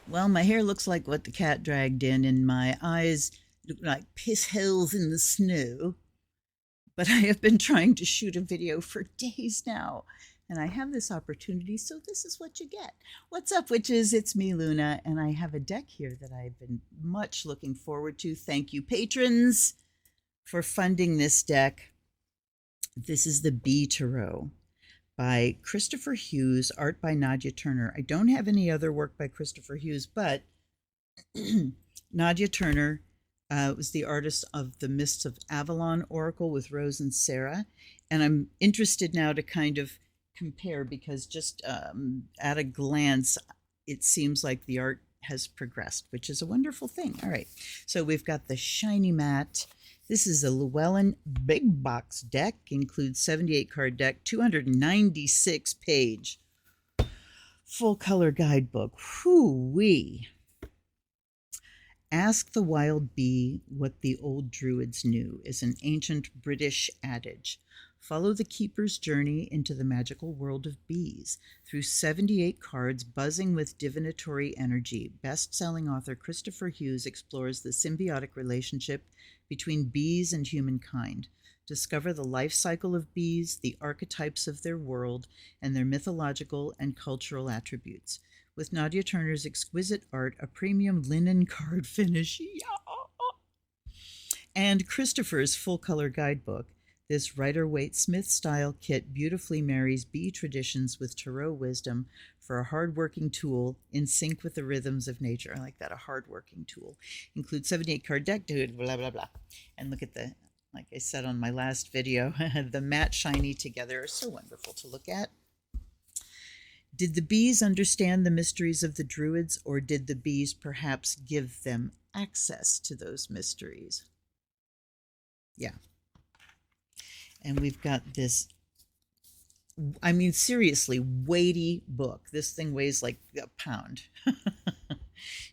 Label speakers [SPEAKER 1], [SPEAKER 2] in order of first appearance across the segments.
[SPEAKER 1] Well, my hair looks like what the cat dragged in, and my eyes look like piss holes in the snow. But I have been trying to shoot a video for days now, and I have this opportunity, so this is what you get. What's up, witches? It's me, Luna, and I have a deck here that I've been much looking forward to. Thank you, patrons, for funding this deck. This is the Bee Tarot by Christopher Hughes, art by Nadia Turner. I don't have any other work by Christopher Hughes, but Nadia Turner was the artist of the Mists of Avalon Oracle with Rose and Sarah. And I'm interested now to kind of compare because just at a glance, it seems like the art has progressed, which is a wonderful thing. All right, so we've got the shiny mat. This is a Llewellyn big box deck, includes 78 card deck, 296 page full color guidebook. Whoo-wee. Ask the wild bee what the old druids knew is an ancient British adage. Follow the keeper's journey into the magical world of bees. Through 78 cards buzzing with divinatory energy, best-selling author Christopher Hughes explores the symbiotic relationship between bees and humankind. Discover the life cycle of bees, the archetypes of their world, and their mythological and cultural attributes. With Nadia Turner's exquisite art, a premium linen card finish, and Christopher's full-color guidebook, this Rider-Waite-Smith style kit beautifully marries bee traditions with tarot wisdom for a hard-working tool in sync with the rhythms of nature. I like that, a hard-working tool. Includes 78 card deck, blah, blah, blah. And look at the, like I said on my last video, the matte shiny together are so wonderful to look at. Did the bees understand the mysteries of the druids, or did the bees perhaps give them access to those mysteries? Yeah. And we've got this, I mean, seriously, weighty book. This thing weighs like a pound.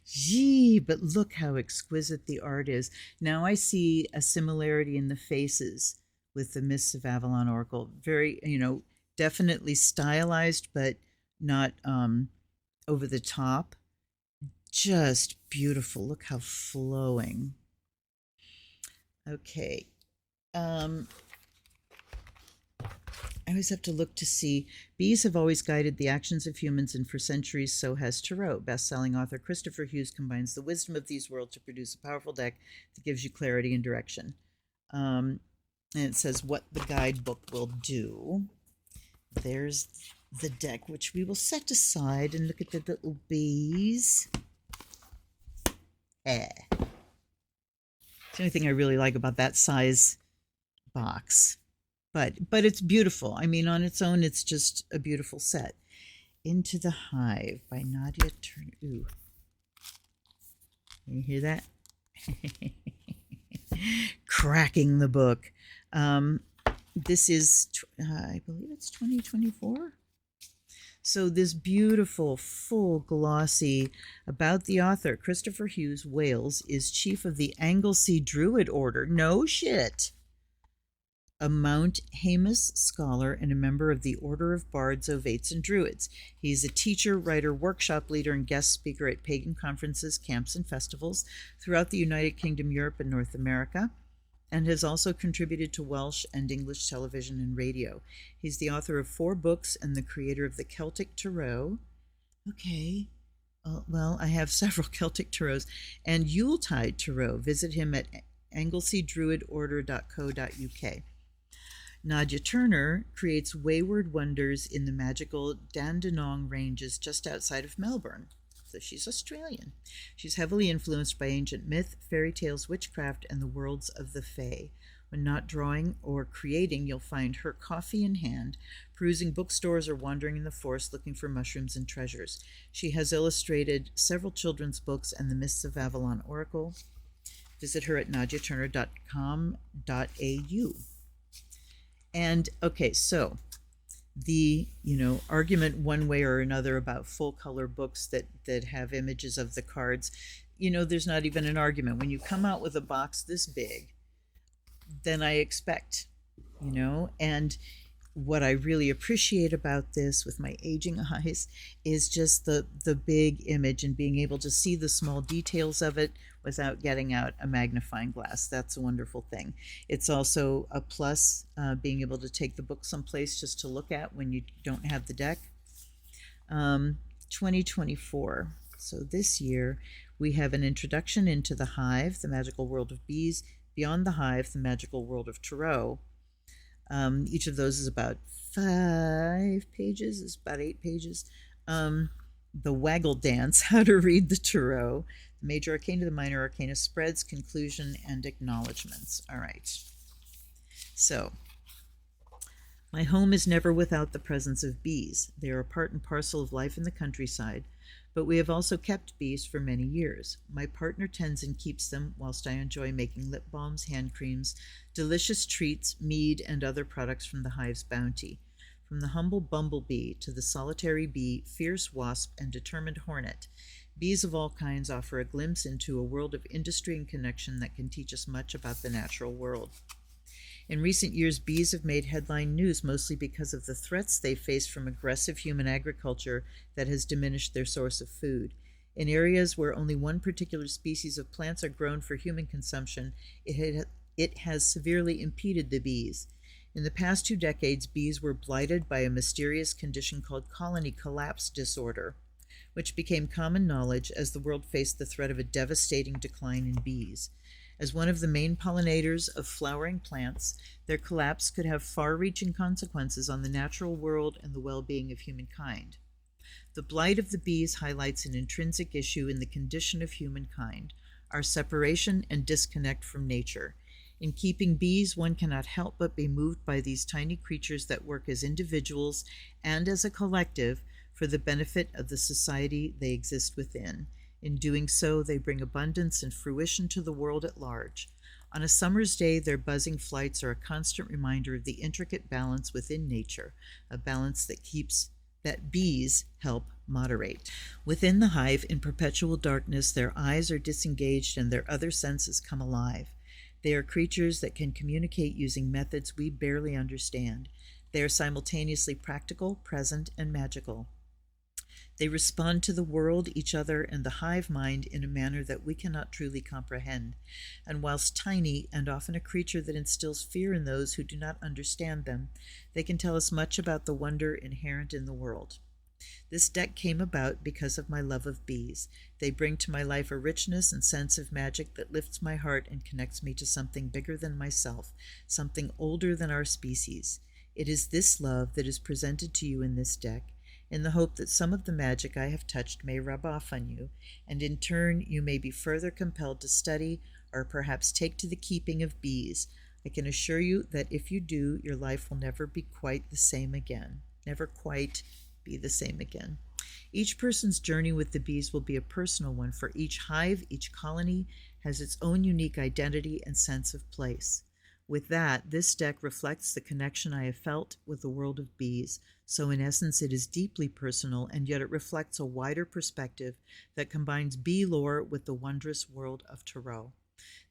[SPEAKER 1] Gee, but look how exquisite the art is. Now I see a similarity in the faces with the Mists of Avalon Oracle. Very, definitely stylized, but not over the top. Just beautiful. Look how flowing. Okay. I always have to look to see. Bees have always guided the actions of humans, and for centuries, so has Tarot. Best-selling author Christopher Hughes combines the wisdom of these worlds to produce a powerful deck that gives you clarity and direction. And it says what the guidebook will do. There's the deck, which we will set aside and look at the little bees. It's the only thing I really like about that size box. But it's beautiful. I mean, on its own, it's just a beautiful set. Into the Hive by Nadia Turner. Ooh. You hear that? Cracking the book. This is, I believe it's 2024. So this beautiful, full, glossy, about the author, Christopher Hughes, Wales, is chief of the Anglesey Druid Order. No shit. A Mount Haemus scholar and a member of the Order of Bards, Ovates, and Druids. He's a teacher, writer, workshop leader, and guest speaker at pagan conferences, camps, and festivals throughout the United Kingdom, Europe, and North America, and has also contributed to Welsh and English television and radio. He's the author of 4 books and the creator of the Celtic Tarot. Okay. Well, I have several Celtic Tarots. And Yuletide Tarot. Visit him at angleseydruidorder.co.uk. Nadia Turner creates wayward wonders in the magical Dandenong Ranges just outside of Melbourne. So she's Australian. She's heavily influenced by ancient myth, fairy tales, witchcraft, and the worlds of the Fae. When not drawing or creating, you'll find her coffee in hand, perusing bookstores or wandering in the forest looking for mushrooms and treasures. She has illustrated several children's books and the Mists of Avalon Oracle. Visit her at nadiaturner.com.au. And okay, so the argument one way or another about full color books that have images of the cards, there's not even an argument. When you come out with a box this big, then I expect, and what I really appreciate about this with my aging eyes is just the big image and being able to see the small details of it without getting out a magnifying glass. That's a wonderful thing. It's also a plus, being able to take the book someplace just to look at when you don't have the deck. 2024. So this year we have an introduction into the hive, the magical world of bees, beyond the hive, the magical world of Tarot. Each of those is about 5 pages, is about 8 pages. The Waggle Dance, how to read the Tarot, the major arcana, the minor arcana, spreads, conclusion, and acknowledgments. All right. So, my home is never without the presence of bees. They are a part and parcel of life in the countryside, but we have also kept bees for many years. My partner tends and keeps them, whilst I enjoy making lip balms, hand creams, delicious treats, mead, and other products from the hive's bounty. From the humble bumblebee to the solitary bee, fierce wasp, and determined hornet, bees of all kinds offer a glimpse into a world of industry and connection that can teach us much about the natural world. In recent years, bees have made headline news mostly because of the threats they face from aggressive human agriculture that has diminished their source of food. In areas where only one particular species of plants are grown for human consumption, it has severely impeded the bees. In the past 2 decades, bees were blighted by a mysterious condition called colony collapse disorder, which became common knowledge as the world faced the threat of a devastating decline in bees. As one of the main pollinators of flowering plants, their collapse could have far-reaching consequences on the natural world and the well-being of humankind. The blight of the bees highlights an intrinsic issue in the condition of humankind, our separation and disconnect from nature. In keeping bees, one cannot help but be moved by these tiny creatures that work as individuals and as a collective for the benefit of the society they exist within. In doing so, they bring abundance and fruition to the world at large. On a summer's day, their buzzing flights are a constant reminder of the intricate balance within nature, a balance that bees help moderate. Within the hive, in perpetual darkness, their eyes are disengaged and their other senses come alive. They are creatures that can communicate using methods we barely understand. They are simultaneously practical, present, and magical. They respond to the world, each other, and the hive mind in a manner that we cannot truly comprehend. And whilst tiny, and often a creature that instills fear in those who do not understand them, they can tell us much about the wonder inherent in the world. This deck came about because of my love of bees. They bring to my life a richness and sense of magic that lifts my heart and connects me to something bigger than myself, something older than our species. It is this love that is presented to you in this deck, in the hope that some of the magic I have touched may rub off on you, and in turn you may be further compelled to study or perhaps take to the keeping of bees. I can assure you that if you do, your life will never be quite the same again. Never quite be the same again. Each person's journey with the bees will be a personal one, for each hive, each colony has its own unique identity and sense of place. With that, this deck reflects the connection I have felt with the world of bees. So in essence, it is deeply personal, and yet it reflects a wider perspective that combines bee lore with the wondrous world of Tarot.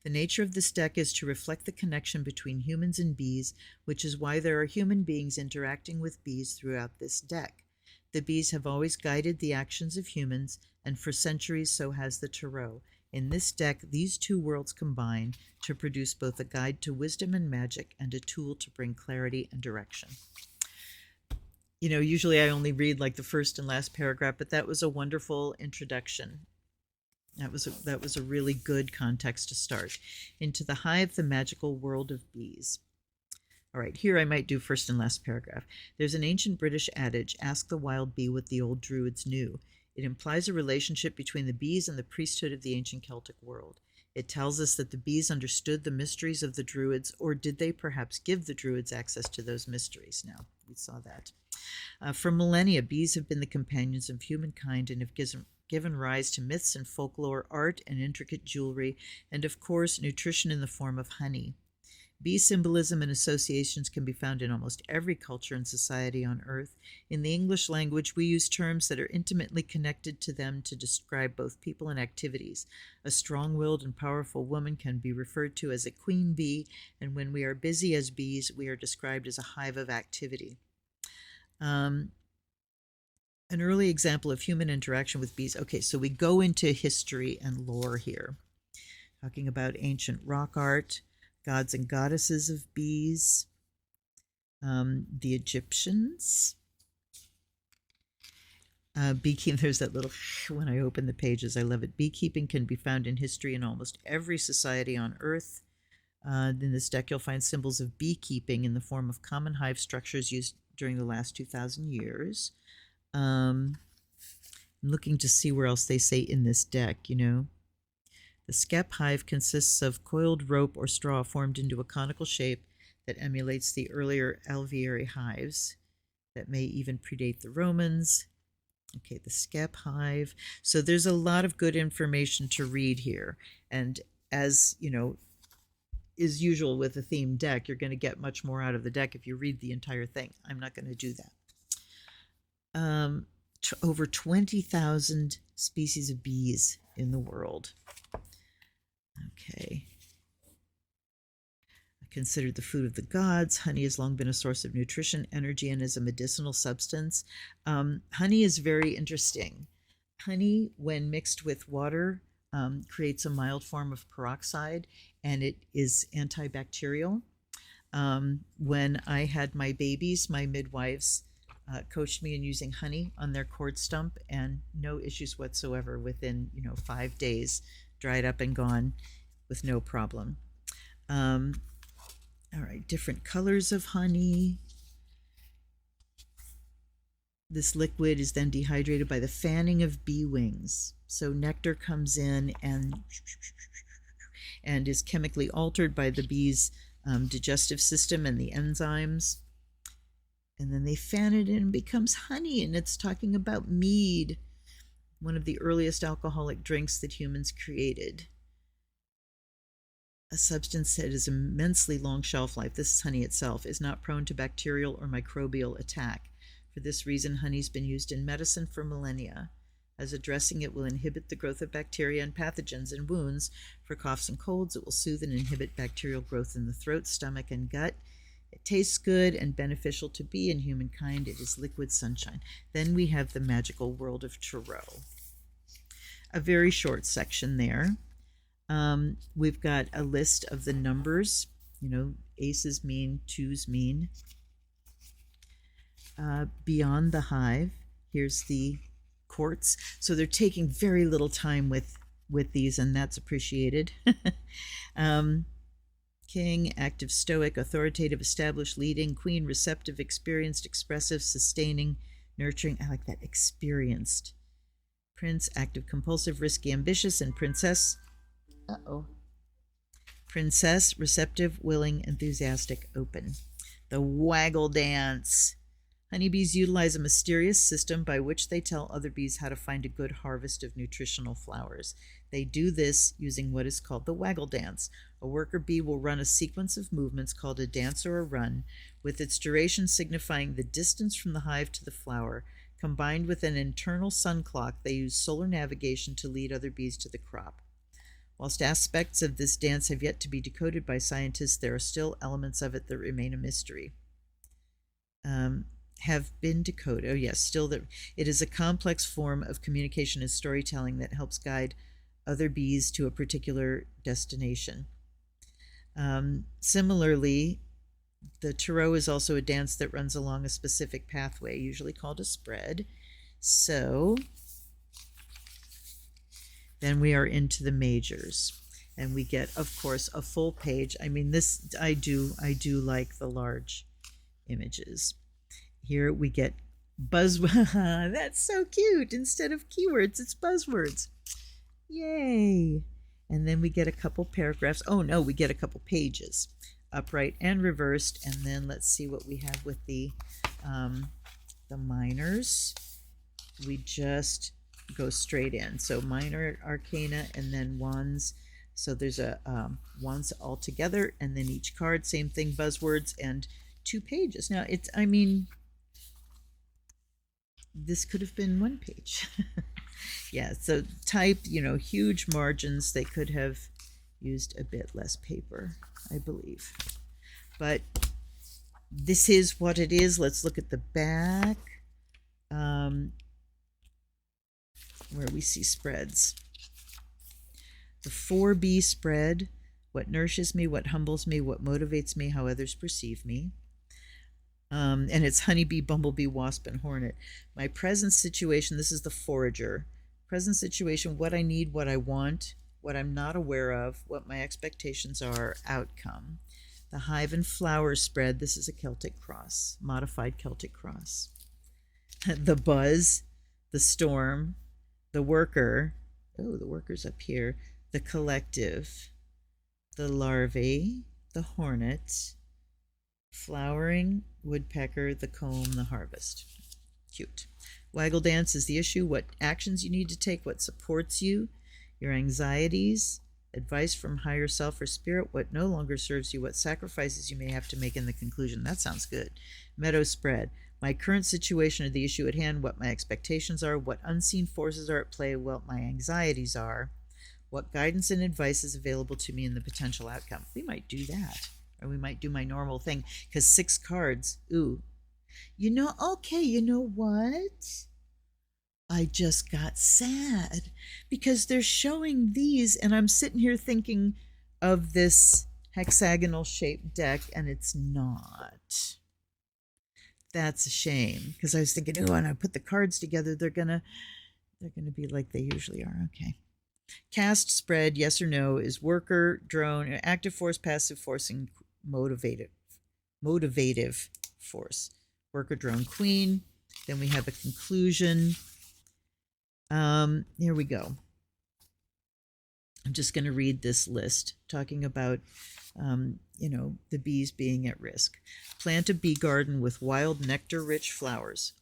[SPEAKER 1] The nature of this deck is to reflect the connection between humans and bees, which is why there are human beings interacting with bees throughout this deck. The bees have always guided the actions of humans, and for centuries so has the Tarot. In this deck, these two worlds combine to produce both a guide to wisdom and magic and a tool to bring clarity and direction. You know, usually I only read like the first and last paragraph, but that was a wonderful introduction. That was a really good context to start. Into the hive, the magical world of bees. All right, here I might do first and last paragraph. There's an ancient British adage, ask the wild bee what the old druids knew. It implies a relationship between the bees and the priesthood of the ancient Celtic world. It tells us that the bees understood the mysteries of the druids, or did they perhaps give the druids access to those mysteries? Now, we saw that. For millennia, bees have been the companions of humankind and have given rise to myths and folklore, art and intricate jewelry, and of course, nutrition in the form of honey. Bee symbolism and associations can be found in almost every culture and society on Earth. In the English language, we use terms that are intimately connected to them to describe both people and activities. A strong-willed and powerful woman can be referred to as a queen bee, and when we are busy as bees, we are described as a hive of activity. An early example of human interaction with bees. Okay, so we go into history and lore here, talking about ancient rock art, gods and goddesses of bees, the Egyptians. Beekeeping, there's that little, when I open the pages, I love it. Beekeeping can be found in history in almost every society on Earth. In this deck, you'll find symbols of beekeeping in the form of common hive structures used during the last 2,000 years. I'm looking to see where else they say in this deck, you know. The skep hive consists of coiled rope or straw formed into a conical shape that emulates the earlier alveary hives that may even predate the Romans. Okay, the skep hive. So there's a lot of good information to read here. And as, you know, is usual with a themed deck, you're going to get much more out of the deck if you read the entire thing. I'm not going to do that. Over 20,000 species of bees in the world. Okay. Considered the food of the gods. Honey has long been a source of nutrition, energy, and is a medicinal substance. Honey is very interesting. Honey, when mixed with water, creates a mild form of peroxide, and it is antibacterial. When I had my babies, my midwives coached me in using honey on their cord stump, and no issues whatsoever. Within 5 days, dried up and gone with no problem. All right, different colors of honey. This liquid is then dehydrated by the fanning of bee wings. So nectar comes in and is chemically altered by the bee's digestive system and the enzymes. And then they fan it in and becomes honey, and it's talking about mead, one of the earliest alcoholic drinks that humans created. A substance that has immensely long shelf life, this is honey itself, is not prone to bacterial or microbial attack. For this reason, honey's been used in medicine for millennia. As a dressing, it will inhibit the growth of bacteria and pathogens in wounds. For coughs and colds, it will soothe and inhibit bacterial growth in the throat, stomach, and gut. It tastes good and beneficial to bee and humankind. It is liquid sunshine. Then we have the magical world of Tarot. A very short section there. We've got a list of the numbers. Aces mean, twos mean. Beyond the hive, here's the quartz. So they're taking very little time with these, and that's appreciated. King, active, stoic, authoritative, established, leading. Queen, receptive, experienced, expressive, sustaining, nurturing. I like that, experienced. Prince, active, compulsive, risky, ambitious. And princess, princess, receptive, willing, enthusiastic, open. The waggle dance. Honeybees utilize a mysterious system by which they tell other bees how to find a good harvest of nutritional flowers. They do this using what is called the waggle dance. A worker bee will run a sequence of movements called a dance or a run, with its duration signifying the distance from the hive to the flower. Combined with an internal sun clock, they use solar navigation to lead other bees to the crop. Whilst aspects of this dance have yet to be decoded by scientists, there are still elements of it that remain a mystery. Have been decoded. Oh yes, still that it is a complex form of communication and storytelling that helps guide other bees to a particular destination. Similarly, the Tarot is also a dance that runs along a specific pathway, usually called a spread. So then we are into the majors, and we get, of course, a full page. I mean, this I do like the large images. Here we get buzzwords. That's so cute. Instead of keywords, it's buzzwords. Yay. And then we get a couple paragraphs. Oh no, we get a couple pages, upright and reversed. And then let's see what we have with the minors. We just go straight in. So minor arcana and then wands. So there's a ones all together, and then each card, same thing, buzzwords, and 2 pages. Now it's, I mean, this could have been 1 page. Yeah, so type, huge margins. They could have used a bit less paper, I believe. But this is what it is. Let's look at the back, where we see spreads. The 4B spread: what nourishes me, what humbles me, what motivates me, how others perceive me. And it's honeybee, bumblebee, wasp, and hornet. My present situation, this is the forager. Present situation: what I need, what I want, what I'm not aware of, what my expectations are, outcome. The hive and flower spread, this is a Celtic cross, modified Celtic cross. The buzz, the storm, the worker, oh, the worker's up here, the collective, the larvae, the hornet, flowering, woodpecker, the comb, the harvest. Cute. Waggle dance is the issue: what actions you need to take, what supports you, your anxieties, advice from higher self or spirit, what no longer serves you, what sacrifices you may have to make in the conclusion. That sounds good. Meadow spread: my current situation or the issue at hand, what my expectations are, what unseen forces are at play, what my anxieties are, what guidance and advice is available to me, in the potential outcome. We might do that, or we might do my normal thing, because 6 cards, ooh. Okay, you know what? I just got sad because they're showing these, and I'm sitting here thinking of this hexagonal shaped deck, and it's not. That's a shame, because I was thinking, oh, when I put the cards together, they're gonna be like they usually are. Okay. Cast spread, yes or no, is worker, drone, active force, passive force, and motivative force. Worker, drone, queen. Then we have a conclusion. Here we go. I'm just going to read this list, talking about, the bees being at risk. Plant a bee garden with wild nectar-rich flowers,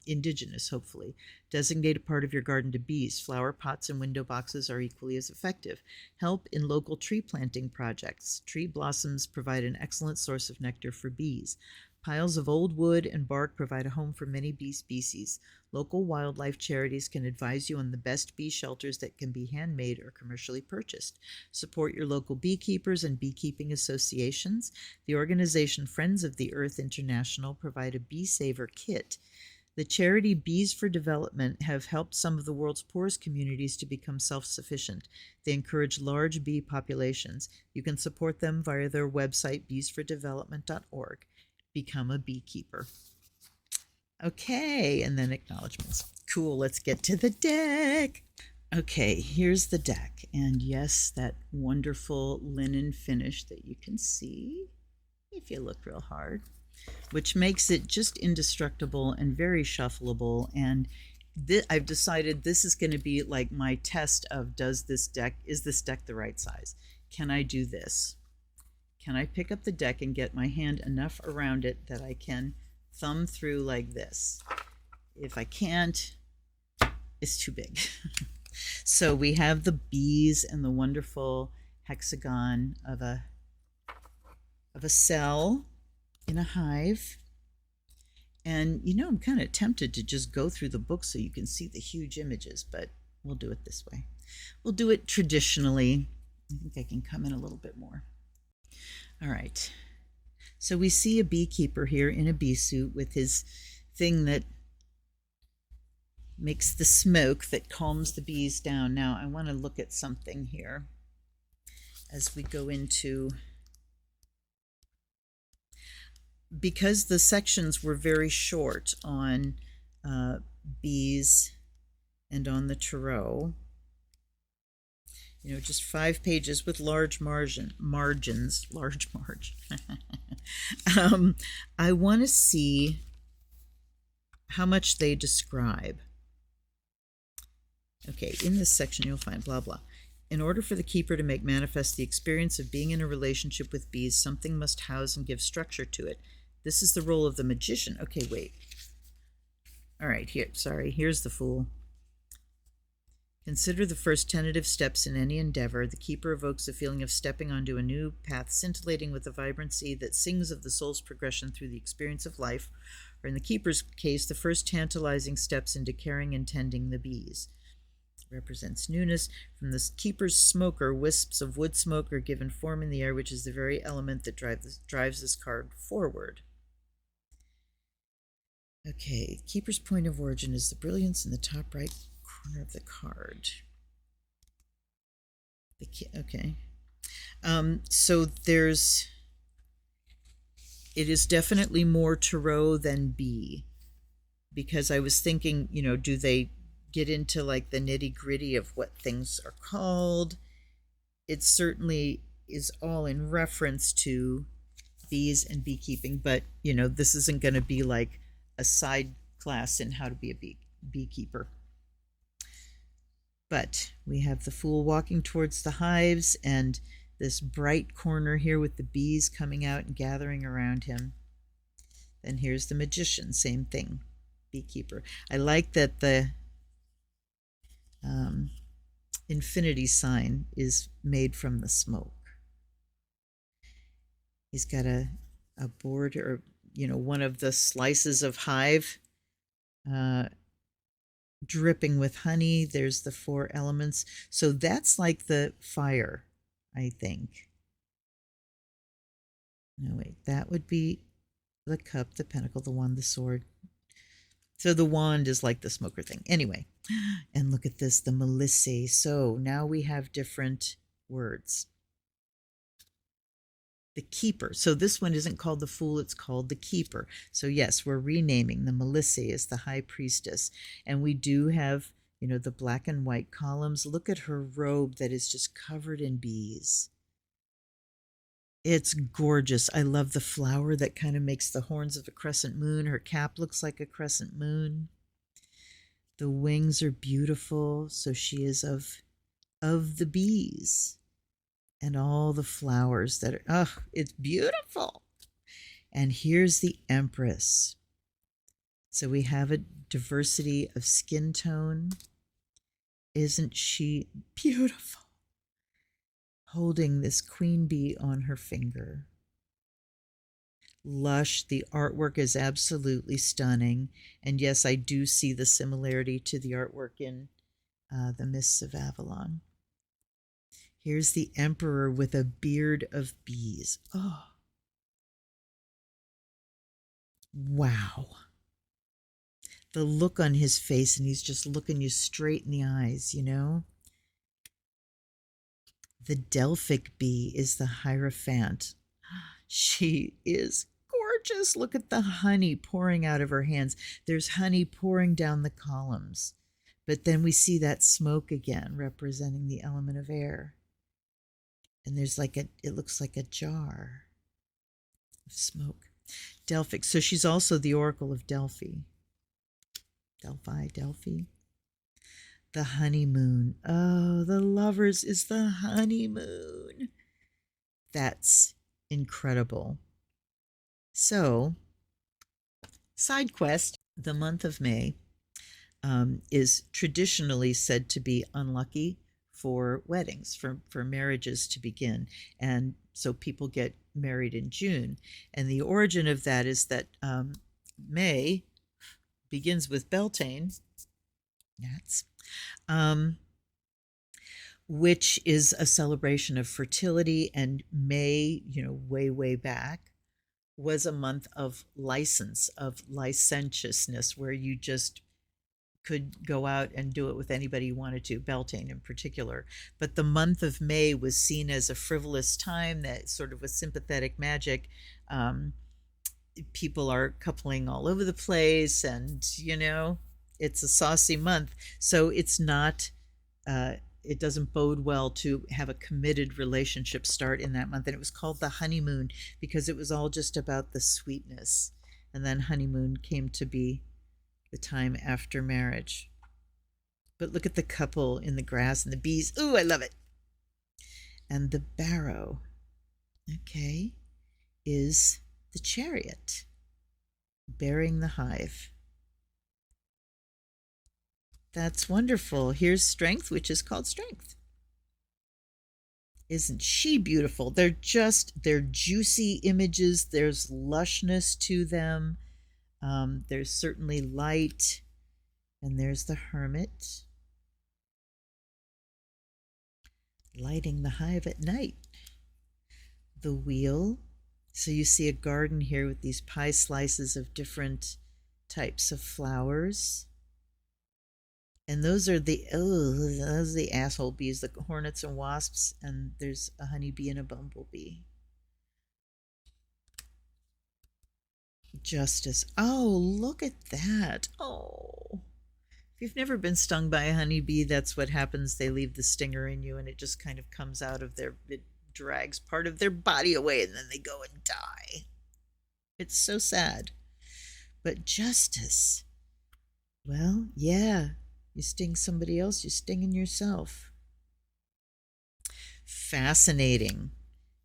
[SPEAKER 1] indigenous, hopefully. Designate a part of your garden to bees. Flower pots and window boxes are equally as effective. Help in local tree planting projects. Tree blossoms provide an excellent source of nectar for bees. Piles of old wood and bark provide a home for many bee species. Local wildlife charities can advise you on the best bee shelters that can be handmade or commercially purchased. Support your local beekeepers and beekeeping associations. The organization Friends of the Earth International provide a bee saver kit. The charity Bees for Development have helped some of the world's poorest communities to become self-sufficient. They encourage large bee populations. You can support them via their website, beesfordevelopment.org. Become a beekeeper. Okay, and then acknowledgments. Cool, let's get to the deck. Okay, here's the deck. And yes, that wonderful linen finish that you can see if you look real hard, which makes it just indestructible and very shuffleable. And I've decided this is going to be like my test of, is this deck the right size? Can I do this? Can I pick up the deck and get my hand enough around it that I can thumb through like this? If I can't, it's too big. So we have the bees and the wonderful hexagon of a cell in a hive. And I'm kind of tempted to just go through the book so you can see the huge images, but we'll do it this way. We'll do it traditionally. I think I can come in a little bit more. All right. So we see a beekeeper here in a bee suit with his thing that makes the smoke that calms the bees down. Now I want to look at something here as we go into, because the sections were very short on bees and on the tarot, just 5 pages with large margins. I want to see how much they describe. Okay, in this section you'll find blah blah. In order for the keeper to make manifest the experience of being in a relationship with bees, something must house and give structure to it. This is the role of the magician. Okay, wait. All right, here's the fool. Consider the first tentative steps in any endeavor. The keeper evokes a feeling of stepping onto a new path, scintillating with a vibrancy that sings of the soul's progression through the experience of life, or in the keeper's case, the first tantalizing steps into caring and tending the bees. It represents newness. From the keeper's smoker, wisps of wood smoke are given form in the air, which is the very element that drives this card forward. Okay, keeper's point of origin is the brilliance in the top right corner of the card. Okay. So it is definitely more tarot than bee, because I was thinking, do they get into like the nitty gritty of what things are called? It certainly is all in reference to bees and beekeeping, but this isn't going to be like a side class in how to be a beekeeper. But we have the Fool walking towards the hives and this bright corner here with the bees coming out and gathering around him. Then here's the Magician, same thing, beekeeper. I like that the infinity sign is made from the smoke. He's got a board, or one of the slices of hive dripping with honey. There's the 4 elements. So that's like the fire, I think. No, wait, that would be the cup, the pentacle, the wand, the sword. So the wand is like the smoker thing. Anyway, and look at this, the Melisse. So now we have different words. The keeper. So this one isn't called the Fool, it's called the keeper. So yes, we're renaming the Melisse as the high priestess. And we do have, the black and white columns. Look at her robe that is just covered in bees. It's gorgeous. I love the flower that kind of makes the horns of a crescent moon. Her cap looks like a crescent moon. The wings are beautiful. So she is of the bees and all the flowers that are, it's beautiful. And here's the Empress. So we have a diversity of skin tone. Isn't she beautiful? Holding this queen bee on her finger. Lush. The artwork is absolutely stunning. And yes, I do see the similarity to the artwork in The Mists of Avalon. Here's the Emperor with a beard of bees. Oh, wow. The look on his face, and he's just looking you straight in the eyes, The Delphic bee is the Hierophant. She is gorgeous. Look at the honey pouring out of her hands. There's honey pouring down the columns. But then we see that smoke again, representing the element of air. And there's it looks like a jar of smoke. Delphic. So she's also the Oracle of Delphi. Delphi. The honeymoon. Oh, the lovers is the honeymoon. That's incredible. So, side quest. The month of May is traditionally said to be unlucky for weddings, for marriages to begin. And so people get married in June. And the origin of that is that May begins with Beltane, which is a celebration of fertility. And May, way back, was a month of license, of licentiousness, where you just could go out and do it with anybody you wanted to, Beltane in particular. But the month of May was seen as a frivolous time, that sort of was sympathetic magic. People are coupling all over the place, and it's a saucy month. So it's not it doesn't bode well to have a committed relationship start in that month. And it was called the honeymoon because it was all just about the sweetness. And then honeymoon came to be the time after marriage. But look at the couple in the grass and the bees. Ooh, I love it. And the barrow, okay, is the Chariot bearing the hive. That's wonderful. Here's strength, which is called strength. Isn't she beautiful? They're juicy images. There's lushness to them. There's certainly light. And there's the hermit lighting the hive at night. The wheel. So you see a garden here with these pie slices of different types of flowers. And those are the asshole bees, the hornets and wasps, and there's a honeybee and a bumblebee. Justice. Oh, look at that. Oh. If you've never been stung by a honeybee, that's what happens. They leave the stinger in you and it just kind of comes out of it drags part of their body away and then they go and die. It's so sad. But justice. Well, yeah. You sting somebody else, you're stinging yourself. Fascinating.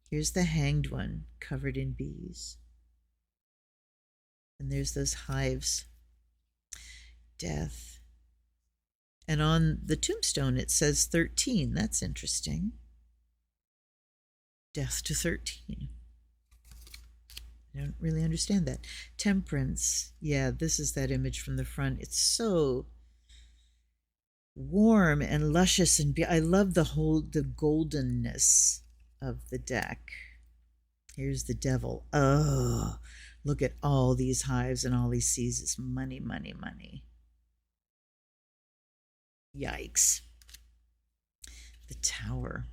[SPEAKER 1] Here's the hanged one covered in bees. And there's those hives. Death. And on the tombstone it says 13. That's interesting. Death to 13. I don't really understand that. Temperance. Yeah, this is that image from the front. It's so warm and luscious, and I love the goldenness of the deck. Here's the devil. Oh, look at all these hives, and all he sees is money, money, money. Yikes. The tower.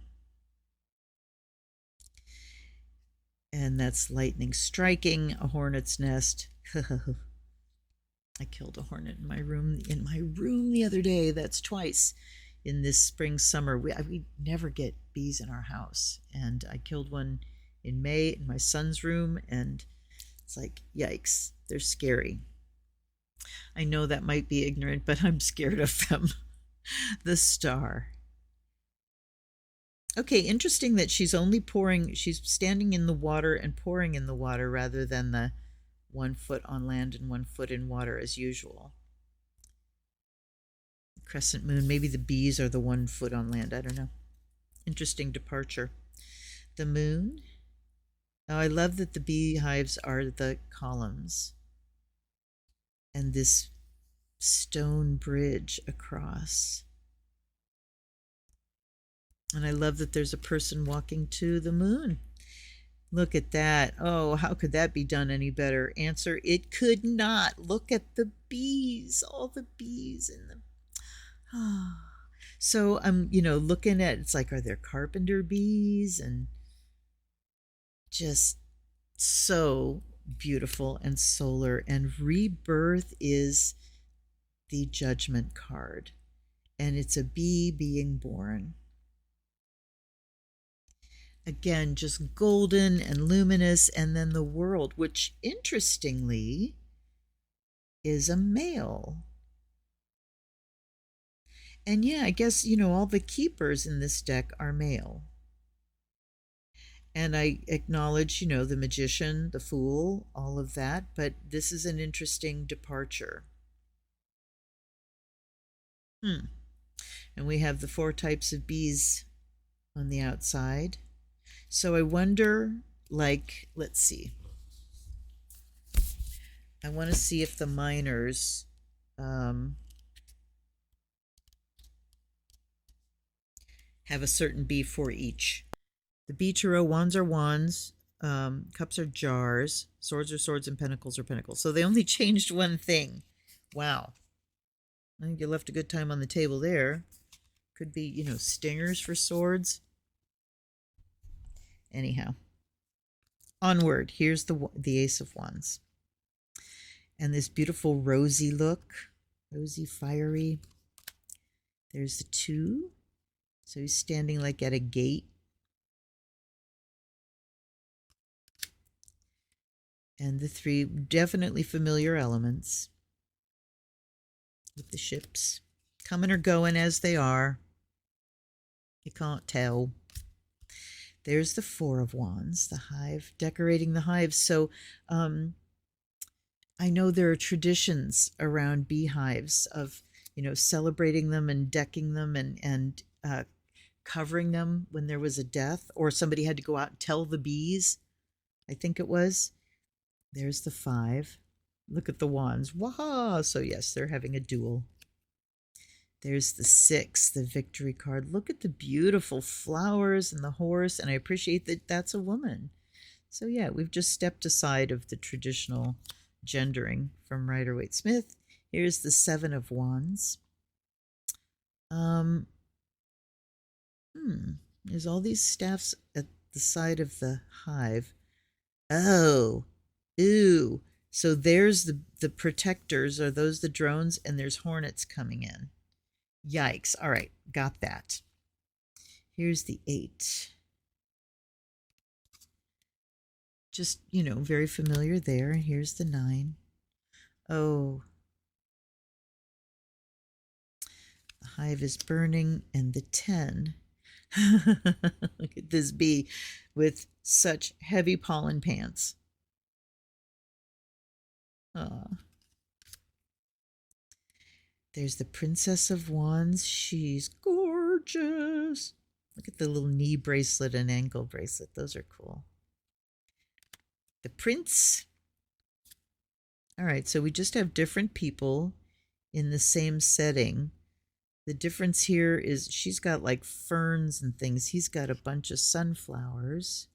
[SPEAKER 1] And that's lightning striking a hornet's nest. I killed a hornet in my room the other day. That's twice in this spring summer. We never get bees in our house, and I killed one in May in my son's room, and it's like, yikes, they're scary. I know that might be ignorant, but I'm scared of them. The star. Okay, interesting that she's standing in the water and pouring in the water rather than the 1 foot on land and 1 foot in water as usual. Crescent moon, maybe the bees are the 1 foot on land, I don't know. Interesting departure. The moon. Oh, I love that the beehives are the columns. And this stone bridge across. And I love that there's a person walking to the moon. Look at that. Oh, how could that be done any better? Answer, it could not. Look at the bees, all the bees in them. Oh. So I'm, looking at, it's like, are there carpenter bees? And just so beautiful and solar. And rebirth is the judgment card. And it's a bee being born. Again, just golden and luminous, and then the world, which interestingly is a male. And yeah, I guess, all the keepers in this deck are male. And I acknowledge, the magician, the fool, all of that, but this is an interesting departure. And we have the 4 types of bees on the outside. So I wonder, let's see. I want to see if the minors have a certain bee for each. The bee tarot, wands are wands, cups are jars, swords are swords, and pentacles are pentacles. So they only changed one thing. Wow. I think you left a good time on the table there. Could be, stingers for swords. Anyhow, onward. Here's the Ace of Wands. And this beautiful rosy look, rosy, fiery. There's the 2. So he's standing like at a gate. And the 3, definitely familiar elements. With the ships coming or going as they are. You can't tell. There's the 4 of Wands, the hive, decorating the hive. So I know there are traditions around beehives of, celebrating them and decking them and covering them when there was a death, or somebody had to go out and tell the bees, I think it was. There's the 5. Look at the wands. Waha! So yes, they're having a duel. There's the 6, the victory card. Look at the beautiful flowers and the horse, and I appreciate that that's a woman. So yeah, we've just stepped aside of the traditional gendering from Rider-Waite-Smith. Here's the 7 of Wands. There's all these staffs at the side of the hive. Oh, ooh. So there's the protectors. Are those the drones? And there's hornets coming in. Yikes. All right, got that. Here's the 8. Just, very familiar there. Here's the 9. Oh. The hive is burning, and the 10. Look at this bee with such heavy pollen pants. There's the Princess of Wands. She's gorgeous. Look at the little knee bracelet and ankle bracelet. Those are cool. The Prince. All right, so we just have different people in the same setting. The difference here is she's got like ferns and things. He's got a bunch of sunflowers.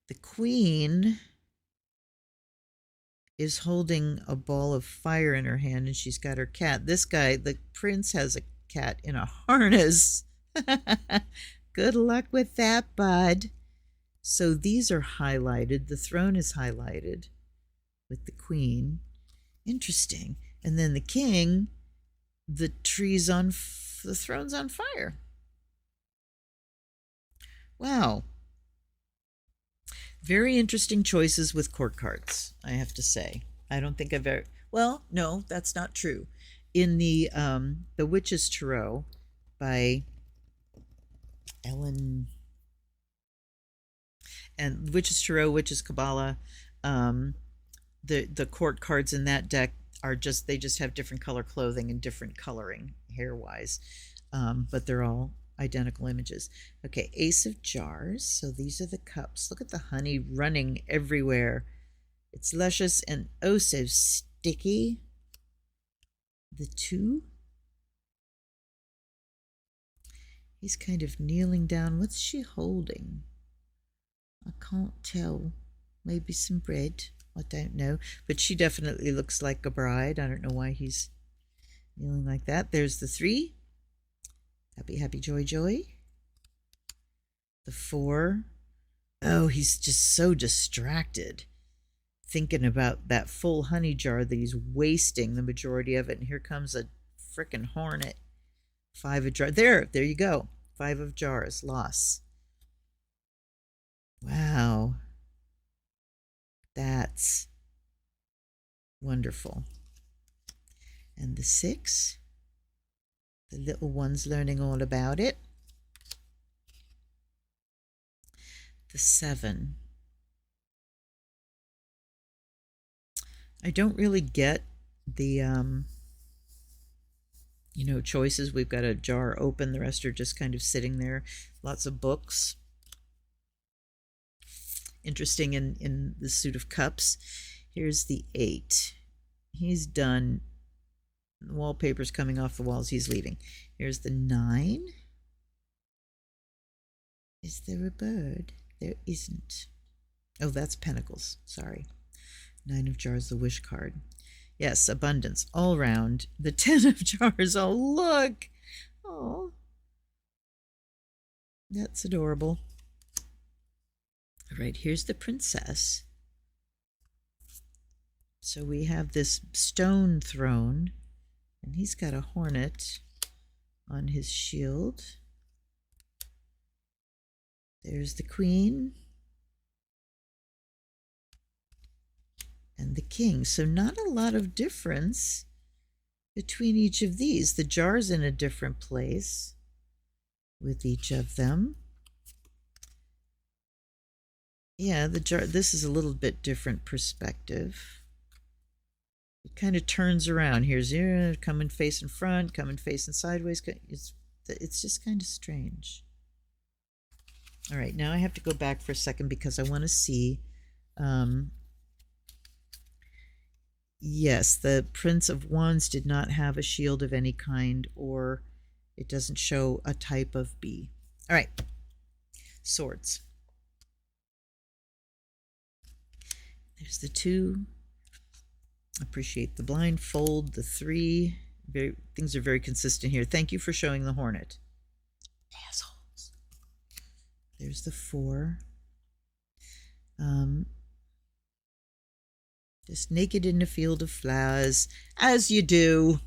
[SPEAKER 1] The Queen is holding a ball of fire in her hand, and she's got her cat. This guy, the Prince, has a cat in a harness. Good luck with that, bud. So these are highlighted. The throne is highlighted with the Queen. Interesting. And then the King, the throne's on fire. Wow. Very interesting choices with court cards, I have to say. I don't think I've ever... Well, no, that's not true. In the Witch's Tarot by Ellen... And Witch's Tarot, Witch's Kabbalah, the court cards in that deck are they just have different color clothing and different coloring hair-wise. But they're all identical images. Okay, Ace of Jars. So these are the cups. Look at the honey running everywhere. It's luscious and oh so sticky. The 2. He's kind of kneeling down. What's she holding? I can't tell. Maybe some bread. I don't know. But she definitely looks like a bride. I don't know why he's kneeling like that. There's the 3. Happy, happy, joy, joy. The 4. Oh, he's just so distracted, thinking about that full honey jar that he's wasting the majority of it. And here comes a frickin' hornet. 5 of jars. There you go. 5 of jars. Loss. Wow. That's wonderful. And the 6. The little one's learning all about it. The 7. I don't really get the, choices. We've got a jar open. The rest are just kind of sitting there. Lots of books. Interesting in the suit of cups. Here's the 8. He's done. The wallpaper's coming off the walls. He's leaving. Here's the 9. Is there a bird? There isn't. Oh, that's Pentacles. Sorry. 9 of Jars, the wish card. Yes, abundance all around. The 10 of Jars. Oh, look. Oh, that's adorable. All right, here's the Princess. So we have this stone throne, and he's got a hornet on his shield. There's the Queen and the King. So not a lot of difference between each of these. The jar's in a different place with each of them. Yeah, the jar, this is a little bit different perspective. It kind of turns around. Here's coming facing front, coming facing sideways. It's just kind of strange. All right, now I have to go back for a second because I want to see. Yes, the Prince of Wands did not have a shield of any kind, or it doesn't show a type of bee. All right, swords. There's the 2. Appreciate the blindfold, the 3. Things are very consistent here. Thank you for showing the hornet. Assholes. There's the 4. Just naked in a field of flowers, as you do.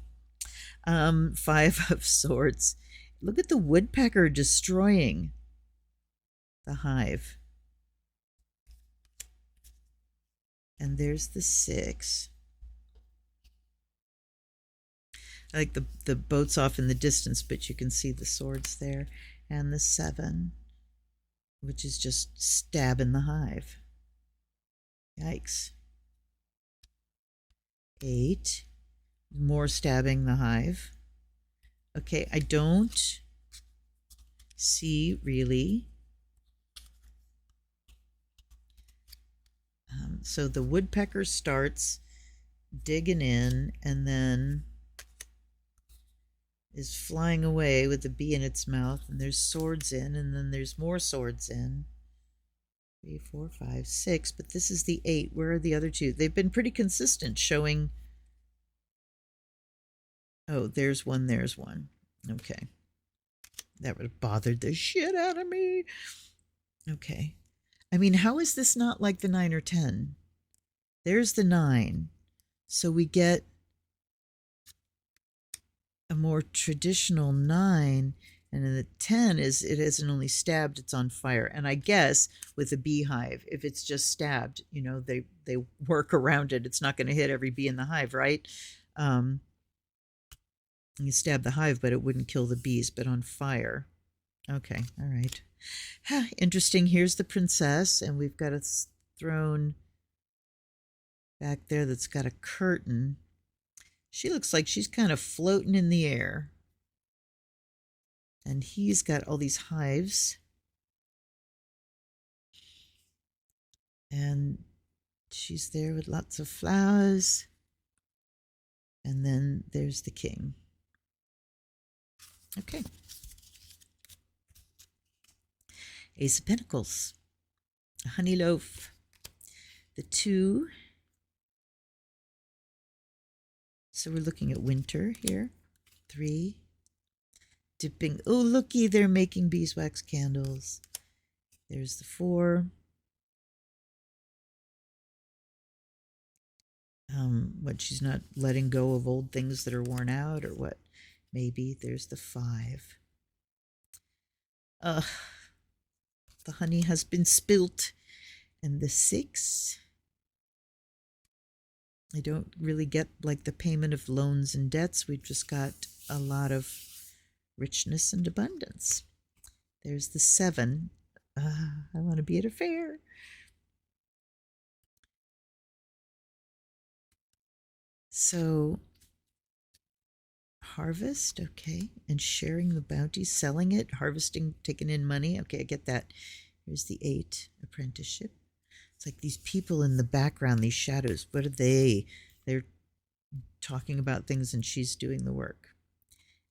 [SPEAKER 1] 5 of swords. Look at the woodpecker destroying the hive. And there's the 6. I like the boats off in the distance, but you can see the swords there. And the 7, which is just stabbing the hive. Yikes. 8, more stabbing the hive. Okay, I don't see really. So the woodpecker starts digging in and then is flying away with the bee in its mouth, and there's swords in, and then there's more swords in. 3, 4, 5, 6, but this is the 8. Where are the other 2? They've been pretty consistent showing. Oh, there's 1, there's 1. Okay. That would have bothered the shit out of me. Okay. I mean, how is this not like the 9 or 10? There's the 9. So we get a more traditional 9, and then the 10 is it isn't only stabbed, it's on fire. And I guess with a beehive, if it's just stabbed, you know, they work around it. It's not going to hit every bee in the hive, right? You stab the hive, but it wouldn't kill the bees, but on fire. Okay, all right. Interesting. Here's the princess, and we've got a throne back there that's got a curtain. She looks like she's kind of floating in the air. And he's got all these hives. And she's there with lots of flowers. And then there's the king. Okay. Ace of Pentacles. A honey loaf. The 2. So we're looking at winter here. 3. Dipping. Oh, looky, they're making beeswax candles. There's the 4. What, she's not letting go of old things that are worn out, or what? Maybe. There's the 5. The honey has been spilt. And the 6. I don't really get like the payment of loans and debts. We've just got a lot of richness and abundance. There's the 7. I want to be at a fair. So harvest, okay, and sharing the bounty, selling it, harvesting, taking in money. Okay, I get that. Here's the 8, apprenticeship. It's like these people in the background, these shadows. What are they? They're talking about things and she's doing the work.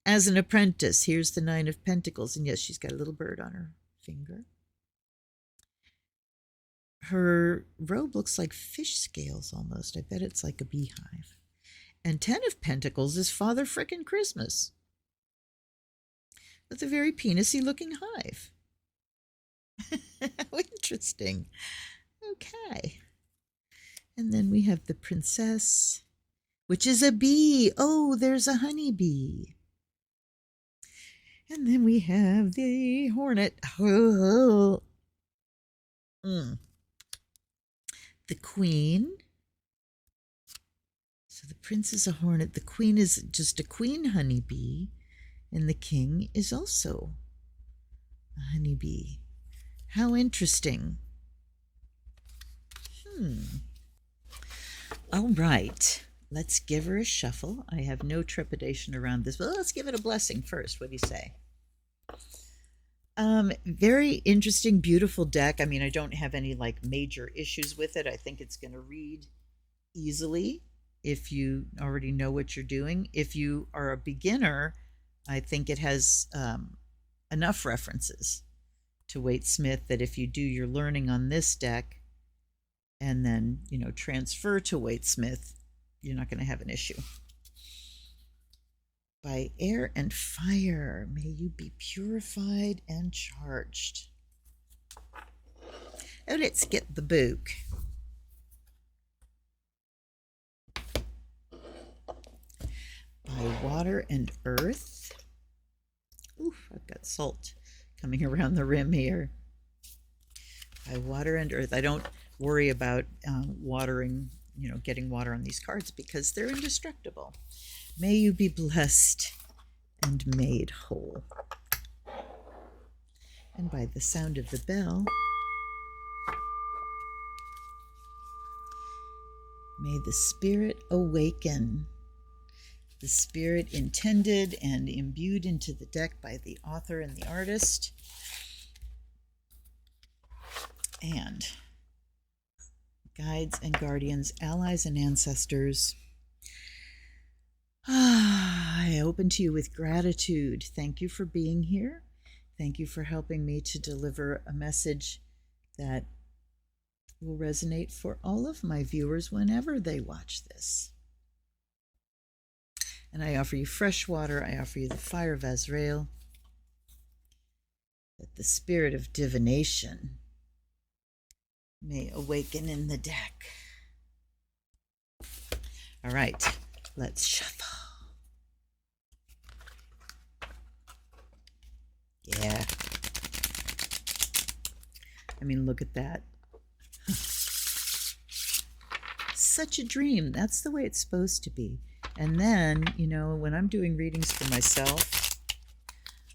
[SPEAKER 1] As an apprentice, here's the 9 of Pentacles. And yes, she's got a little bird on her finger. Her robe looks like fish scales almost. I bet it's like a beehive. And 10 of Pentacles is Father Frickin' Christmas with a very penisy looking hive. How interesting. Okay. And then we have the princess, which is a bee. Oh, there's a honeybee. And then we have the hornet. Oh. The queen. So the prince is a hornet. The queen is just a queen honeybee. And the king is also a honeybee. How interesting. All right. Let's give her a shuffle. I have no trepidation around this, but let's give it a blessing first. What do you say? Very interesting, beautiful deck. I mean, I don't have any like major issues with it. I think it's going to read easily if you already know what you're doing. If you are a beginner, I think it has enough references to Waite Smith that if you do your learning on this deck and then, transfer to Waite Smith, you're not going to have an issue. By air and fire, may you be purified and charged. Oh, let's get the book. By water and earth. Oof, I've got salt coming around the rim here. By water and earth. I don't worry about watering, getting water on these cards because they're indestructible. May you be blessed and made whole. And by the sound of the bell, may the spirit awaken. The spirit intended and imbued into the deck by the author and the artist. And guides and guardians, allies and ancestors, I open to you with gratitude. Thank you for being here. Thank you for helping me to deliver a message that will resonate for all of my viewers whenever they watch this. And I offer you fresh water. I offer you the fire of Azrael, that the spirit of divination may awaken in the deck. All right, let's shuffle. Yeah. I mean, look at that. Such a dream. That's the way it's supposed to be. And then, when I'm doing readings for myself,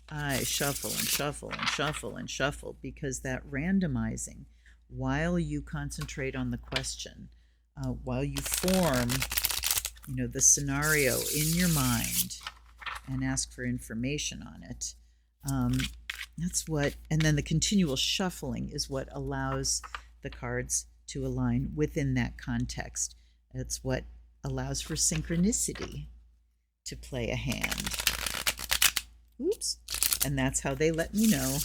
[SPEAKER 1] I shuffle and shuffle and shuffle and shuffle because that randomizing, while you concentrate on the question, while you form, the scenario in your mind and ask for information on it, that's what, and then the continual shuffling is what allows the cards to align within that context. It's what allows for synchronicity to play a hand. Oops. And that's how they let me know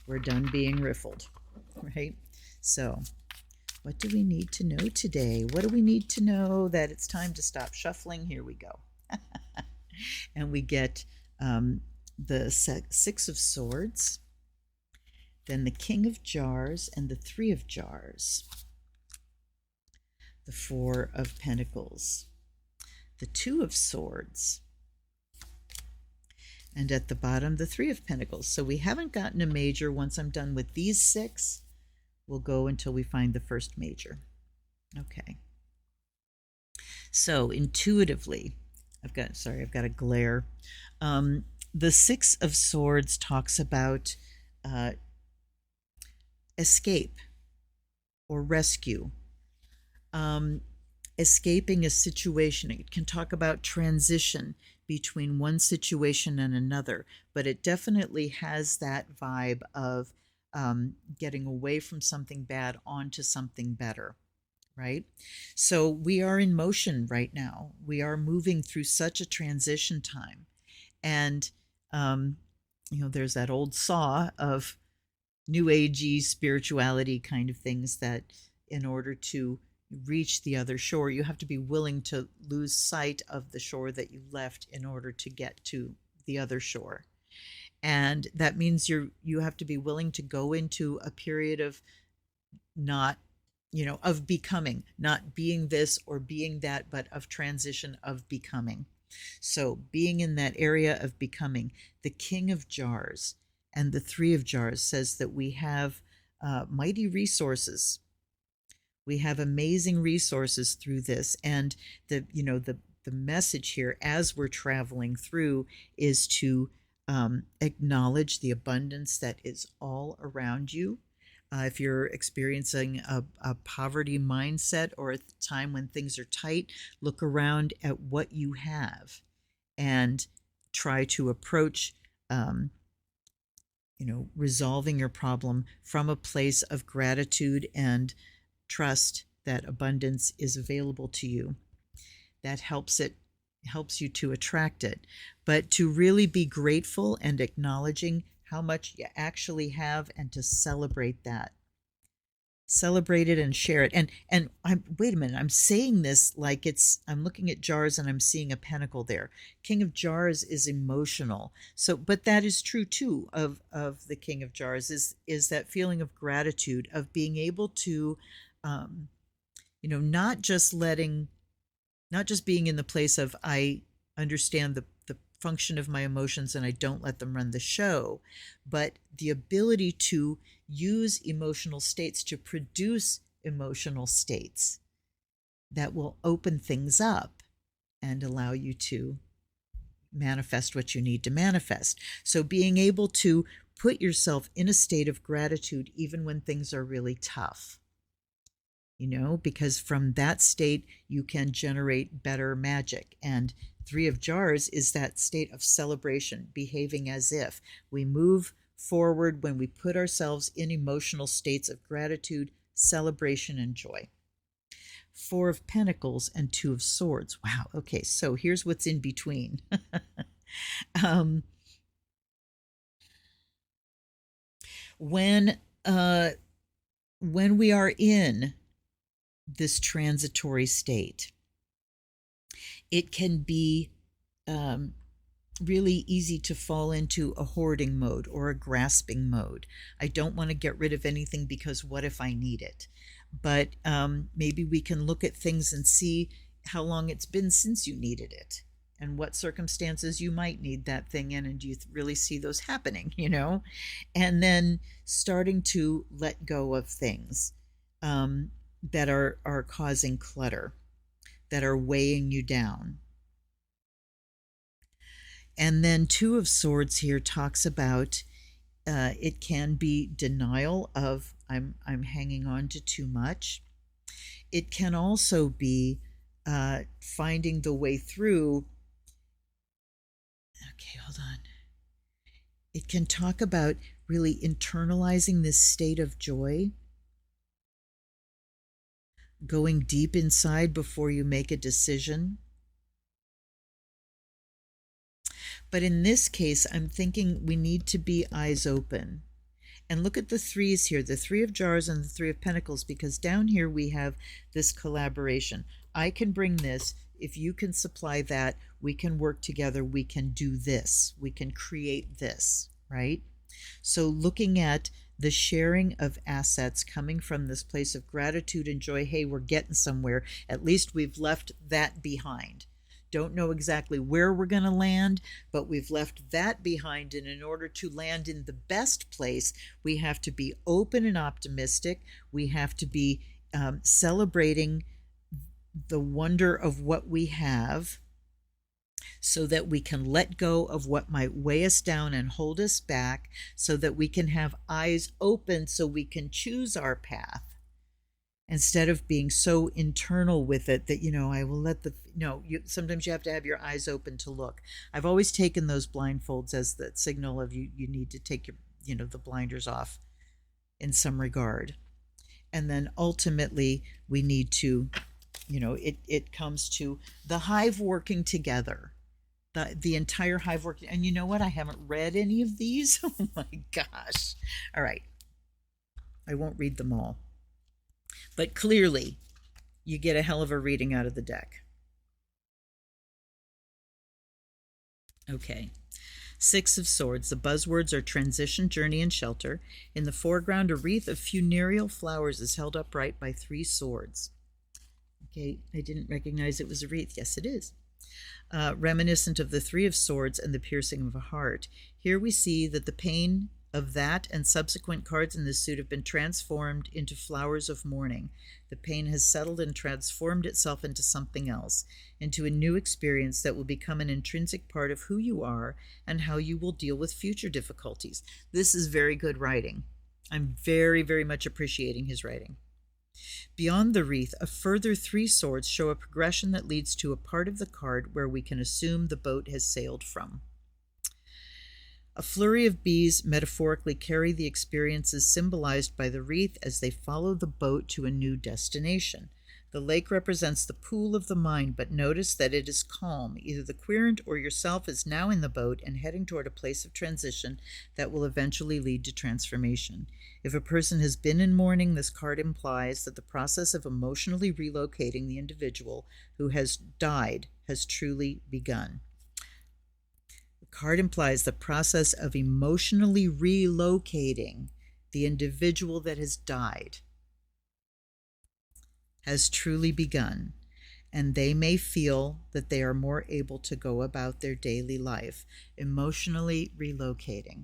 [SPEAKER 1] we're done being riffled, right? So what do we need to know today? What do we need to know that it's time to stop shuffling? Here we go. And we get the Six of Swords, then the King of Jars and the Three of Jars, the Four of Pentacles, the Two of Swords, and at the bottom, the Three of Pentacles. So we haven't gotten a major. Once I'm done with these six, we'll go until we find the first major. Okay. So intuitively, I've got a glare. The Six of Swords talks about escape or rescue, escaping a situation. It can talk about transition between one situation and another, but it definitely has that vibe of getting away from something bad onto something better, right? So we are in motion right now. We are moving through such a transition time. And, there's that old saw of new agey spirituality kind of things that in order to reach the other shore, you have to be willing to lose sight of the shore that you left in order to get to the other shore. And that means you have to be willing to go into a period of not, of becoming, not being this or being that, but of transition, of becoming. So being in that area of becoming, the King of Jars and the Three of Jars says that we have mighty resources. We have amazing resources through this. And the message here as we're traveling through is to acknowledge the abundance that is all around you. If you're experiencing a poverty mindset or a time when things are tight, look around at what you have and try to approach, um, resolving your problem from a place of gratitude and trust that abundance is available to you. That helps you to attract it. But to really be grateful and acknowledging how much you actually have and to celebrate that. Celebrate it and share it. And I'm wait a minute, I'm saying this like I'm looking at jars and I'm seeing a pentacle there. King of Jars is emotional. So but that is true too of the King of Jars is that feeling of gratitude, of being able to um, not just being in the place of I understand the function of my emotions and I don't let them run the show, but the ability to use emotional states to produce emotional states that will open things up and allow you to manifest what you need to manifest. So being able to put yourself in a state of gratitude even when things are really tough. Because from that state you can generate better magic. And Three of Jars is that state of celebration, behaving as if. We move forward when we put ourselves in emotional states of gratitude, celebration, and joy. Four of Pentacles and Two of Swords. Wow. Okay, so here's what's in between. um, when we are in this transitory state, it can be really easy to fall into a hoarding mode or a grasping mode. I don't want to get rid of anything because what if I need it? But maybe we can look at things and see how long it's been since you needed it and what circumstances you might need that thing in, and do you really see those happening, And then starting to let go of things that are causing clutter, that are weighing you down. And then Two of Swords here talks about it can be denial of I'm hanging on to too much. It can also be finding the way through. Okay, hold on. It can talk about really internalizing this state of joy, going deep inside before you make a decision. But in this case, I'm thinking we need to be eyes open. And look at the threes here, the Three of Jars and the Three of Pentacles, because down here we have this collaboration. I can bring this. If you can supply that, we can work together. We can do this. We can create this, right? So looking at the sharing of assets coming from this place of gratitude and joy, hey, we're getting somewhere. At least we've left that behind. Don't know exactly where we're going to land, but we've left that behind. And in order to land in the best place, we have to be open and optimistic. We have to be celebrating the wonder of what we have so that we can let go of what might weigh us down and hold us back, so that we can have eyes open so we can choose our path. Instead of being so internal with it that, I will let sometimes you have to have your eyes open to look. I've always taken those blindfolds as the signal of you need to take your, the blinders off in some regard. And then ultimately we need to, it comes to the hive working together. The entire hive working. And you know what? I haven't read any of these. Oh my gosh. All right. I won't read them all. But clearly, you get a hell of a reading out of the deck. Okay. Six of Swords. The buzzwords are transition, journey, and shelter. In the foreground, a wreath of funereal flowers is held upright by three swords. Okay, I didn't recognize it was a wreath. Yes, it is. Reminiscent of the Three of Swords and the piercing of a heart. Here we see that the pain of that and subsequent cards in this suit have been transformed into flowers of mourning. The pain has settled and transformed itself into something else, into a new experience that will become an intrinsic part of who you are and how you will deal with future difficulties. This is very good writing. I'm very, very much appreciating his writing. Beyond the wreath, a further 3 swords show a progression that leads to a part of the card where we can assume the boat has sailed from. A flurry of bees metaphorically carry the experiences symbolized by the wreath as they follow the boat to a new destination. The lake represents the pool of the mind, but notice that it is calm. Either the querent or yourself is now in the boat and heading toward a place of transition that will eventually lead to transformation. If a person has been in mourning, this card implies that the process of emotionally relocating the individual who has died has truly begun. Card implies the process of emotionally relocating the individual that has died has truly begun, and they may feel that they are more able to go about their daily life, emotionally relocating.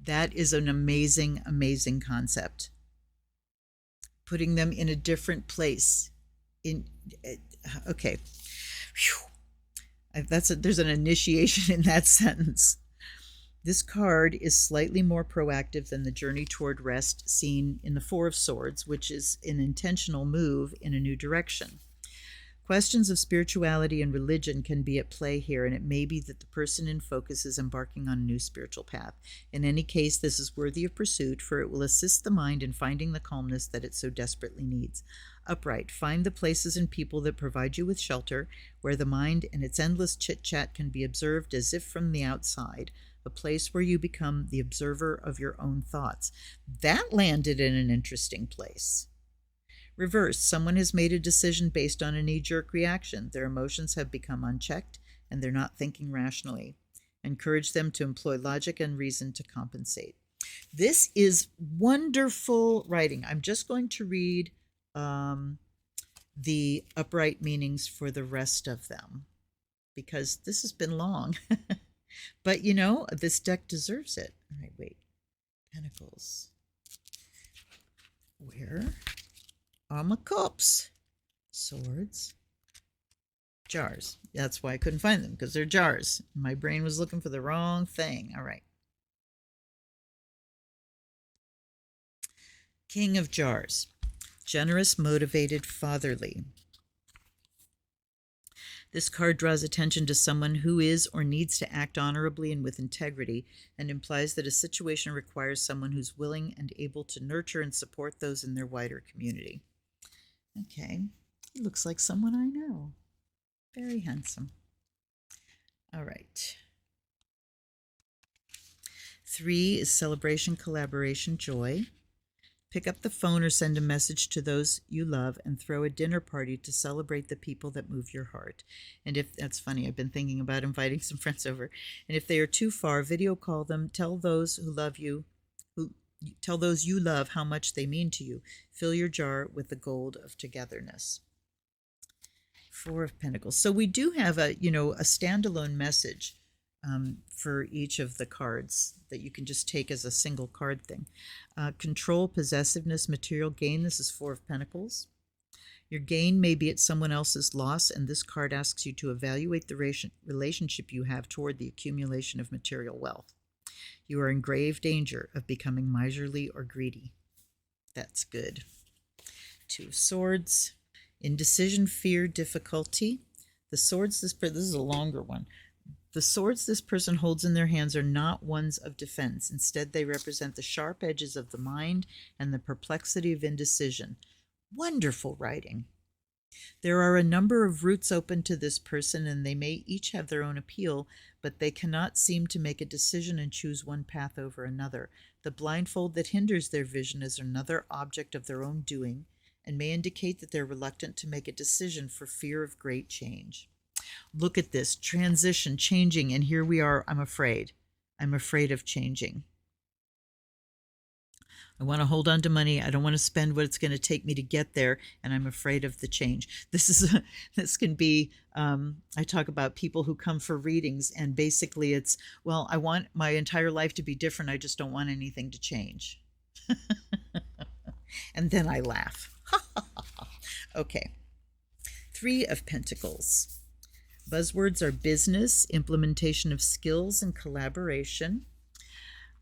[SPEAKER 1] That is an amazing, amazing concept. Putting them in a different place. Okay. Whew. There's an initiation in that sentence. This card is slightly more proactive than the journey toward rest seen in the Four of Swords, which is an intentional move in a new direction. Questions of spirituality and religion can be at play here, and it may be that the person in focus is embarking on a new spiritual path. In any case, this is worthy of pursuit, for it will assist the mind in finding the calmness that it so desperately needs. Upright, find the places and people that provide you with shelter, where the mind and its endless chit-chat can be observed as if from the outside, a place where you become the observer of your own thoughts. That landed in an interesting place. Reverse, someone has made a decision based on a knee-jerk reaction. Their emotions have become unchecked, and they're not thinking rationally. Encourage them to employ logic and reason to compensate. This is wonderful writing. I'm just going to read the upright meanings for the rest of them, because this has been long. But, you know, this deck deserves it. All right, wait. Pentacles. Where are my cups? Swords. Jars. That's why I couldn't find them, because they're jars. My brain was looking for the wrong thing. All right. King of Jars. Generous, motivated, fatherly. This card draws attention to someone who is or needs to act honorably and with integrity, and implies that a situation requires someone who's willing and able to nurture and support those in their wider community. Okay, he looks like someone I know. Very handsome. All right. 3 is celebration, collaboration, joy. Pick up the phone or send a message to those you love and throw a dinner party to celebrate the people that move your heart. And if that's funny, I've been thinking about inviting some friends over. And if they are too far, video call them. Tell those who love you, tell those you love how much they mean to you. Fill your jar with the gold of togetherness. 4 of Pentacles. So we do have a standalone message for each of the cards that you can just take as a single card thing. Control, possessiveness, material gain. This is 4 of Pentacles. Your gain may be at someone else's loss, and this card asks you to evaluate the relationship you have toward the accumulation of material wealth. You are in grave danger of becoming miserly or greedy. That's good. 2 of Swords. Indecision, fear, difficulty. The swords, this is a longer one. The swords this person holds in their hands are not ones of defense. Instead, they represent the sharp edges of the mind and the perplexity of indecision. Wonderful writing. There are a number of routes open to this person, and they may each have their own appeal, but they cannot seem to make a decision and choose one path over another. The blindfold that hinders their vision is another object of their own doing, and may indicate that they're reluctant to make a decision for fear of great change. Look at this, transition, changing, and here we are. I'm afraid. I'm afraid of changing. I want to hold on to money. I don't want to spend what it's going to take me to get there, and I'm afraid of the change. This can be, I talk about people who come for readings, and basically it's, well, I want my entire life to be different. I just don't want anything to change. And then I laugh. Okay. 3 of Pentacles. Buzzwords are business, implementation of skills, and collaboration.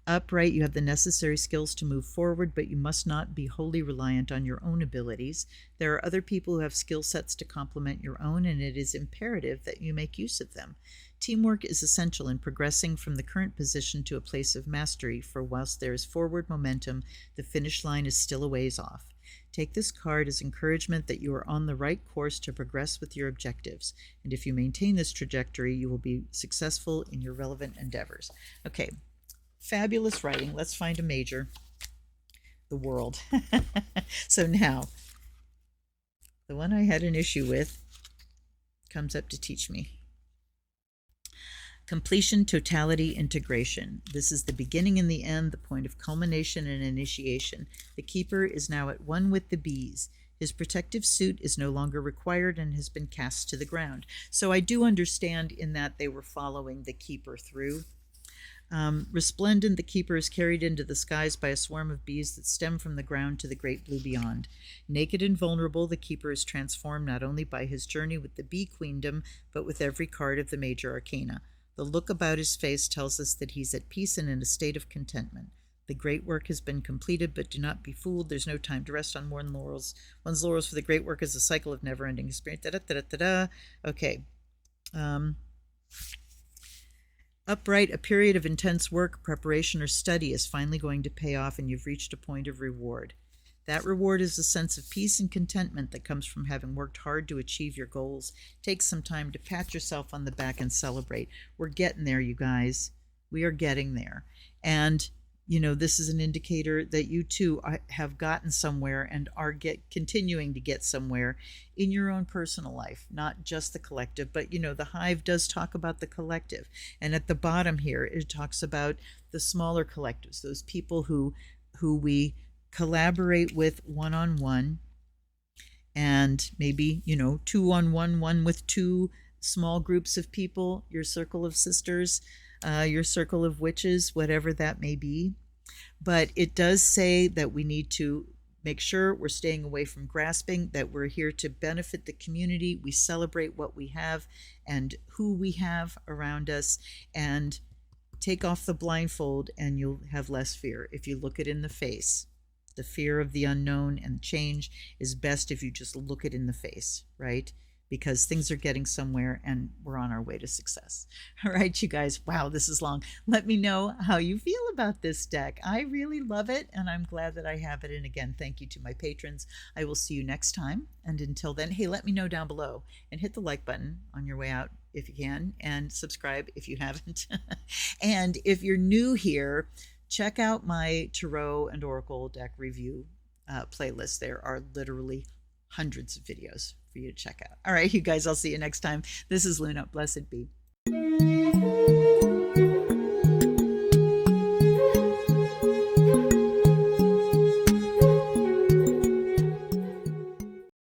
[SPEAKER 1] Upright, you have the necessary skills to move forward, but you must not be wholly reliant on your own abilities. There are other people who have skill sets to complement your own, and it is imperative that you make use of them. Teamwork is essential in progressing from the current position to a place of mastery, for whilst there is forward momentum, the finish line is still a ways off. Take this card as encouragement that you are on the right course to progress with your objectives, and if you maintain this trajectory, you will be successful in your relevant endeavors. Okay, fabulous writing. Let's find a major. The World. So now, the one I had an issue with comes up to teach me. Completion, totality, integration. This is the beginning and the end, the point of culmination and initiation. The keeper is now at one with the bees. His protective suit is no longer required and has been cast to the ground. So I do understand in that they were following the keeper through. Resplendent, the keeper is carried into the skies by a swarm of bees that stem from the ground to the great blue beyond. Naked and vulnerable, the keeper is transformed not only by his journey with the bee queendom, but with every card of the major arcana. The look about his face tells us that he's at peace and in a state of contentment. The great work has been completed, but do not be fooled. There's no time to rest on one's laurels, for the great work is a cycle of never-ending experience. Okay. Upright, a period of intense work, preparation, or study is finally going to pay off, and you've reached a point of reward. That reward is a sense of peace and contentment that comes from having worked hard to achieve your goals. Take some time to pat yourself on the back and celebrate. We're getting there, you guys. We are getting there. And, you know, this is an indicator that you too have gotten somewhere and are continuing to get somewhere in your own personal life, not just the collective. But, you know, the hive does talk about the collective. And at the bottom here, it talks about the smaller collectives, those people who we collaborate with one-on-one, and maybe, you know, two-on-one, one with two small groups of people, your circle of sisters, your circle of witches, whatever that may be. But it does say that we need to make sure we're staying away from grasping, that we're here to benefit the community. We celebrate what we have and who we have around us, and take off the blindfold and you'll have less fear. If you look it in the face, the fear of the unknown and change is best if you just look it in the face, right? Because things are getting somewhere and we're on our way to success. All right, you guys. Wow, this is long. Let me know how you feel about this deck. I really love it, and I'm glad that I have it. And again, thank you to my patrons. I will see you next time. And until then, hey, let me know down below and hit the like button on your way out if you can, and subscribe if you haven't. And if you're new here, check out my tarot and oracle deck review playlist. There are literally hundreds of videos for you to check out. All right, you guys, I'll see you next time. This is Luna. Blessed be.